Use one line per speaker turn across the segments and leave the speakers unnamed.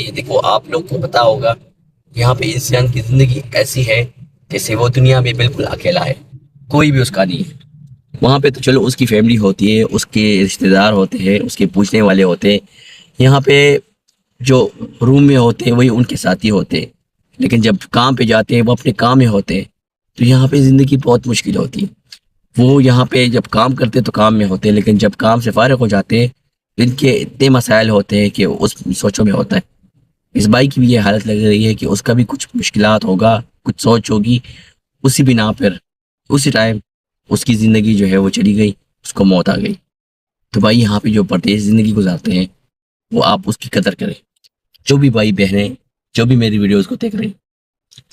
ہیں. دیکھو آپ لوگ کو پتا ہوگا یہاں پہ انسان کی زندگی ایسی ہے جیسے وہ دنیا میں بالکل اکیلا ہے، کوئی بھی اس کا نہیں ہے. وہاں پہ تو چلو اس کی فیملی ہوتی ہے، اس کے رشتہ دار ہوتے ہیں، اس کے پوچھنے والے ہوتے ہیں. یہاں پہ جو روم میں ہوتے ہیں وہی ان کے ساتھی ہوتے ہیں، لیکن جب کام پہ جاتے ہیں وہ اپنے کام میں ہوتے ہیں. تو یہاں پہ زندگی بہت مشکل ہوتی ہے. وہ یہاں پہ جب کام کرتے تو کام میں ہوتے ہیں، لیکن جب کام سے فارغ ہو جاتے ہیں ان کے اتنے مسائل ہوتے ہیں کہ اس سوچوں میں ہوتا ہے. اس بھائی کی بھی یہ حالت لگ رہی ہے کہ اس کا بھی کچھ مشکلات ہوگا، کچھ سوچ ہوگی. اسی بنا پر اسی ٹائم اس کی زندگی جو ہے وہ چلی گئی، اس کو موت آ گئی. تو بھائی یہاں پہ جو پردیس زندگی گزارتے ہیں وہ آپ اس کی قدر کریں. جو بھی بھائی بہنیں جو بھی میری ویڈیوز کو دیکھ رہے ہیں،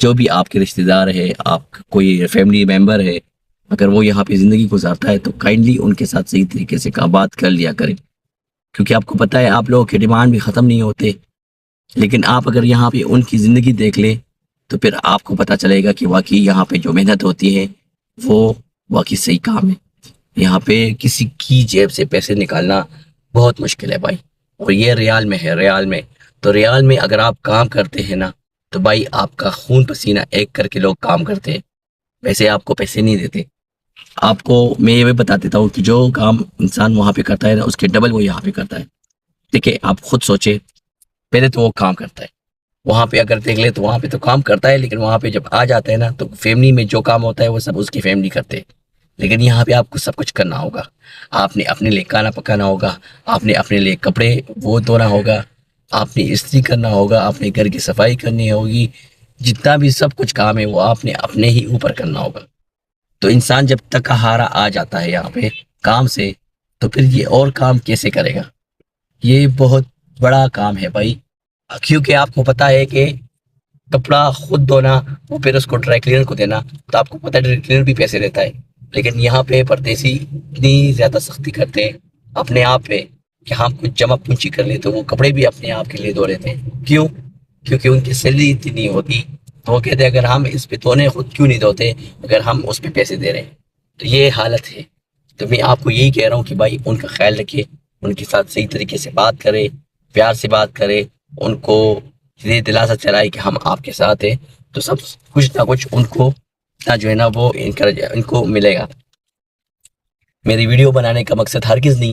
جو بھی آپ کے رشتہ دار ہے، آپ کا کوئی فیملی ممبر ہے، اگر وہ یہاں پہ زندگی گزارتا ہے تو کائنڈلی ان کے ساتھ صحیح طریقے سے بات کر لیا کریں. کیونکہ آپ کو پتہ ہے آپ لوگوں کے ڈیمانڈ بھی ختم نہیں ہوتے، لیکن آپ اگر یہاں پہ ان کی زندگی دیکھ لیں تو پھر آپ کو پتہ چلے گا کہ واقعی یہاں پہ جو محنت ہوتی ہے وہ واقعی صحیح کام ہے. یہاں پہ کسی کی جیب سے پیسے نکالنا بہت مشکل ہے بھائی، اور یہ ریال میں ہے. ریال میں تو ریال میں اگر آپ کام کرتے ہیں نا تو بھائی آپ کا خون پسینہ ایک کر کے لوگ کام کرتے ہیں، ویسے آپ کو پیسے نہیں دیتے. آپ کو میں یہ بھی بتا دیتا ہوں کہ جو کام انسان وہاں پہ کرتا ہے نا اس کے ڈبل وہ یہاں پہ کرتا ہے. دیکھیں آپ خود سوچے، پہلے تو وہ کام کرتا ہے وہاں پہ، اگر دیکھ لے تو وہاں پہ تو کام کرتا ہے، لیکن وہاں پہ جب آ جاتا ہے نا تو فیملی میں جو کام ہوتا ہے وہ سب اس کی فیملی کرتے ہیں. لیکن یہاں پہ آپ کو سب کچھ کرنا ہوگا. آپ نے اپنے لیے کھانا پکانا ہوگا، آپ نے اپنے لیے کپڑے وہ دھونا ہوگا، آپ نے استری کرنا ہوگا، آپ نے گھر کی صفائی کرنی ہوگی. جتنا بھی سب کچھ کام ہے وہ آپ نے اپنے ہی اوپر کرنا ہوگا. تو انسان جب تک ہارا آ جاتا ہے یہاں پہ کام سے تو پھر یہ اور کام کیسے کرے گا؟ یہ بہت بڑا کام ہے بھائی. کیونکہ آپ کو پتا ہے کہ کپڑا خود دھونا وہ پھر اس کو ڈرائی کلینر کو دینا، تو آپ کو پتا ہے ڈرائی کلینر بھی پیسے لیتا ہے. لیکن یہاں پہ پردیسی اتنی زیادہ سختی کرتے ہیں اپنے آپ پہ کہ ہم کچھ جمع پونچی کر لیں تو وہ کپڑے بھی اپنے آپ کے لیے دھو لیتے ہیں. کیوں؟ کیونکہ ان کی سیلری اتنی نہیں ہوتی. تو وہ کہتے ہیں اگر ہم اس پہ دھونے خود کیوں نہیں دھوتے اگر ہم اس پہ پیسے دے رہے ہیں. تو یہ حالت ہے. تو میں آپ کو یہی کہہ رہا ہوں کہ بھائی ان کا خیال رکھے، ان کے ساتھ صحیح طریقے سے بات کرے، پیار سے بات کرے، ان کو یہ دلاسا چلائے کہ ہم آپ کے ساتھ ہیں. تو سب کچھ نہ کچھ ان کو جو ہے نا وہ ان کو ملے گا. میری ویڈیو بنانے کا مقصد ہرگز نہیں